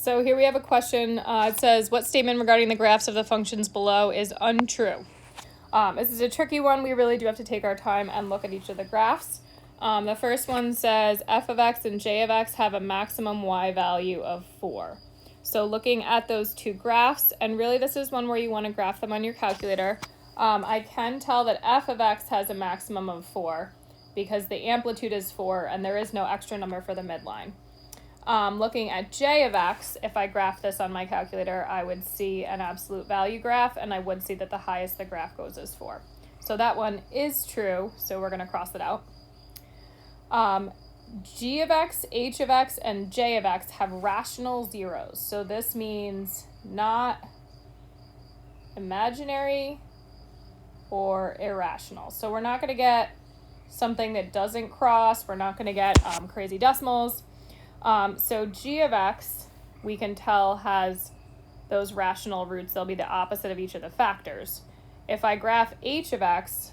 So here we have a question. It says, what statement regarding the graphs of the functions below is untrue? This is a tricky one. We really do have to take our time and look at each of the graphs. The first one says f of x and j of x have a maximum y value of 4. So looking at those two graphs, and really this is one where you want to graph them on your calculator, I can tell that f of x has a maximum of 4 because the amplitude is 4 and there is no extra number for the midline. Looking at j of x, if I graph this on my calculator, I would see an absolute value graph, and I would see that the highest the graph goes is 4. So that one is true, so we're going to cross it out. G of x, h of x, and j of x have rational zeros. So this means not imaginary or irrational. So we're not going to get something that doesn't cross. We're not going to get crazy decimals. So g of x, we can tell, has those rational roots. They'll be the opposite of each of the factors. If I graph h of x,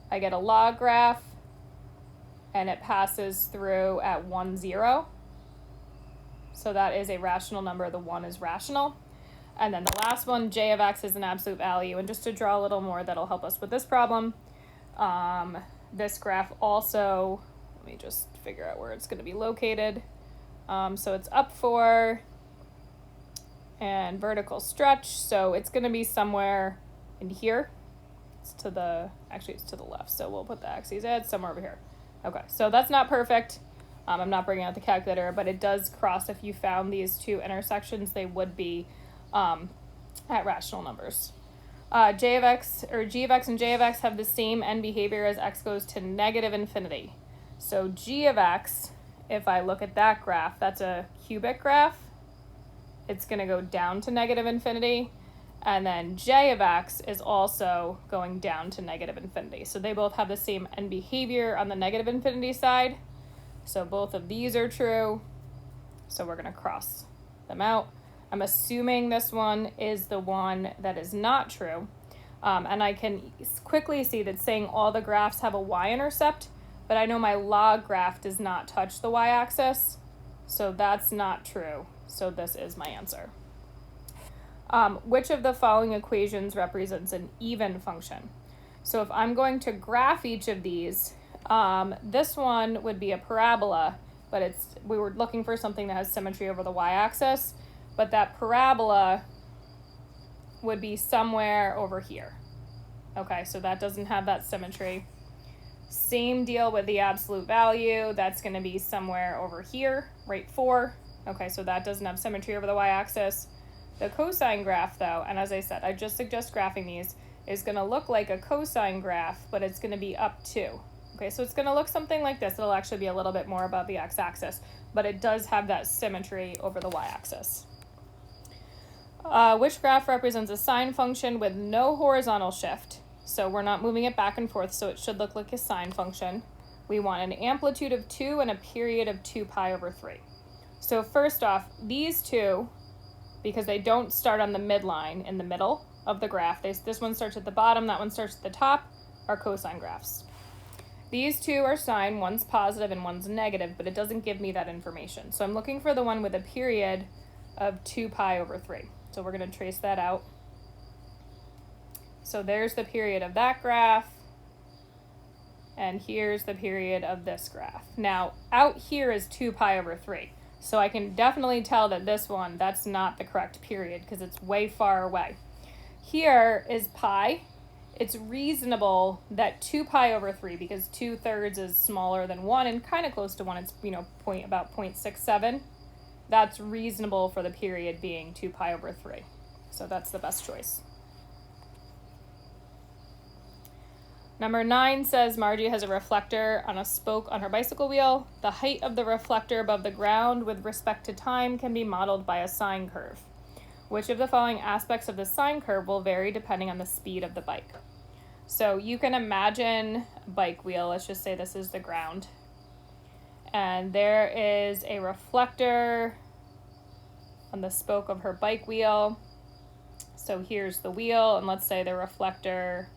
I get a log graph, and it passes through at 1, 0. So that is a rational number. The 1 is rational. And then the last one, j of x, is an absolute value. And just to draw a little more, that'll help us with this problem. This graph also, let me just figure out where it's going to be located. So it's up 4 and vertical stretch. So it's going to be somewhere in here. It's to the left. So we'll put the axes at somewhere over here. Okay, so that's not perfect. I'm not bringing out the calculator, but it does cross. If you found these two intersections, they would be at rational numbers. G of x and j of x have the same end behavior as x goes to negative infinity. So g of x, if I look at that graph, that's a cubic graph. It's going to go down to negative infinity. And then j of x is also going down to negative infinity. So they both have the same end behavior on the negative infinity side. So both of these are true. So we're going to cross them out. I'm assuming this one is the one that is not true. And I can quickly see that saying all the graphs have a y-intercept, but I know my log graph does not touch the y-axis. So that's not true. So this is my answer. Which of the following equations represents an even function? So if I'm going to graph each of these, this one would be a parabola, but we were looking for something that has symmetry over the y-axis, but that parabola would be somewhere over here. Okay, so that doesn't have that symmetry. Same deal with the absolute value. That's going to be somewhere over here, right 4. Okay, so that doesn't have symmetry over the y-axis. The cosine graph, though, and as I said, I just suggest graphing these, is going to look like a cosine graph, but it's going to be up 2. Okay, so it's going to look something like this. It'll actually be a little bit more above the x-axis, but it does have that symmetry over the y-axis. Which graph represents a sine function with no horizontal shift? So we're not moving it back and forth, so it should look like a sine function. We want an amplitude of 2 and a period of 2 pi over 3. So first off, these two, because they don't start on the midline in the middle of the graph, this one starts at the bottom, that one starts at the top, are cosine graphs. These two are sine, one's positive and one's negative, but it doesn't give me that information. So I'm looking for the one with a period of 2 pi over 3. So we're going to trace that out. So there's the period of that graph, and here's the period of this graph. Now, out here is 2 pi over 3. So I can definitely tell that this one, that's not the correct period because it's way far away. Here is pi. It's reasonable that 2 pi over 3, because 2/3 is smaller than 1 and kind of close to 1. It's, about 0.67. That's reasonable for the period being 2 pi over 3. So that's the best choice. Number 9 says Margie has a reflector on a spoke on her bicycle wheel. The height of the reflector above the ground with respect to time can be modeled by a sine curve. Which of the following aspects of the sine curve will vary depending on the speed of the bike? So you can imagine a bike wheel. Let's just say this is the ground. And there is a reflector on the spoke of her bike wheel. So here's the wheel, and let's say the reflector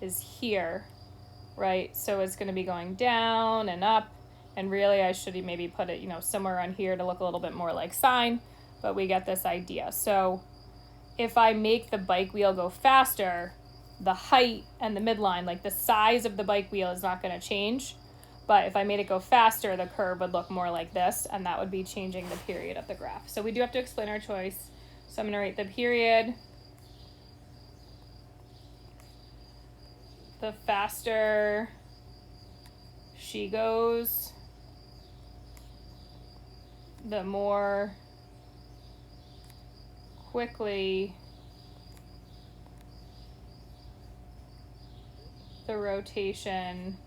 is here, right? So it's going to be going down and up, And really I should maybe put it, somewhere on here to look a little bit more like sine, but we get this idea. So if I make the bike wheel go faster, the height and the midline, like the size of the bike wheel is not going to change. But if I made it go faster, the curve would look more like this, and that would be changing the period of the graph. So we do have to explain our choice. So I'm going to write the period. The faster she goes, the more quickly the rotation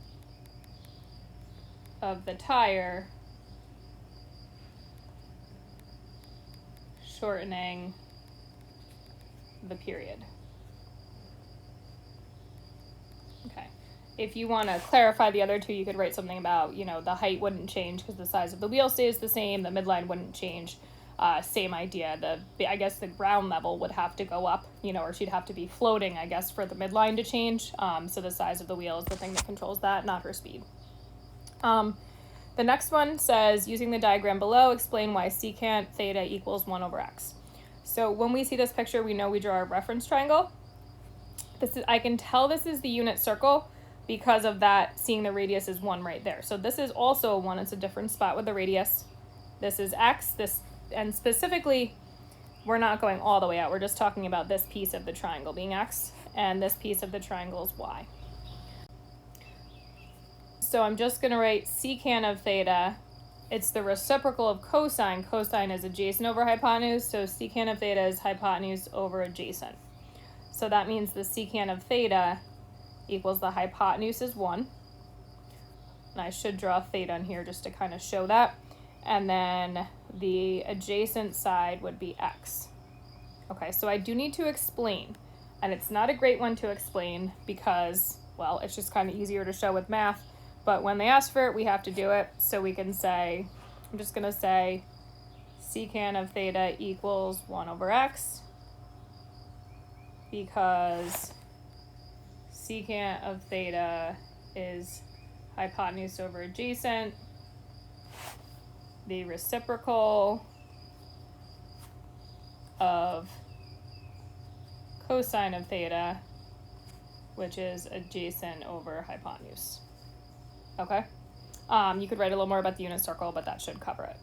of the tire, shortening the period. Okay. If you want to clarify the other two, you could write something about, the height wouldn't change because the size of the wheel stays the same. The midline wouldn't change. Same idea. I guess the ground level would have to go up, or she'd have to be floating, I guess, for the midline to change. So the size of the wheel is the thing that controls that, not her speed. The next one says, using the diagram below, explain why secant theta equals 1 over x. So when we see this picture, we know we draw a reference triangle. I can tell this is the unit circle because of that, seeing the radius is 1 right there. So this is also a 1, it's a different spot with the radius. This is x, and specifically, we're not going all the way out. We're just talking about this piece of the triangle being x, and this piece of the triangle is y. So I'm just going to write secant of theta. It's the reciprocal of cosine. Cosine is adjacent over hypotenuse, so secant of theta is hypotenuse over adjacent. So that means the secant of theta equals the hypotenuse is 1. And I should draw theta on here just to kind of show that. And then the adjacent side would be x. Okay, so I do need to explain. And it's not a great one to explain because, well, it's just kind of easier to show with math. But when they ask for it, we have to do it. So we can say, I'm just going to say secant of theta equals 1 over x because secant of theta is hypotenuse over adjacent. The reciprocal of cosine of theta, which is adjacent over hypotenuse. Okay? You could write a little more about the unit circle, but that should cover it.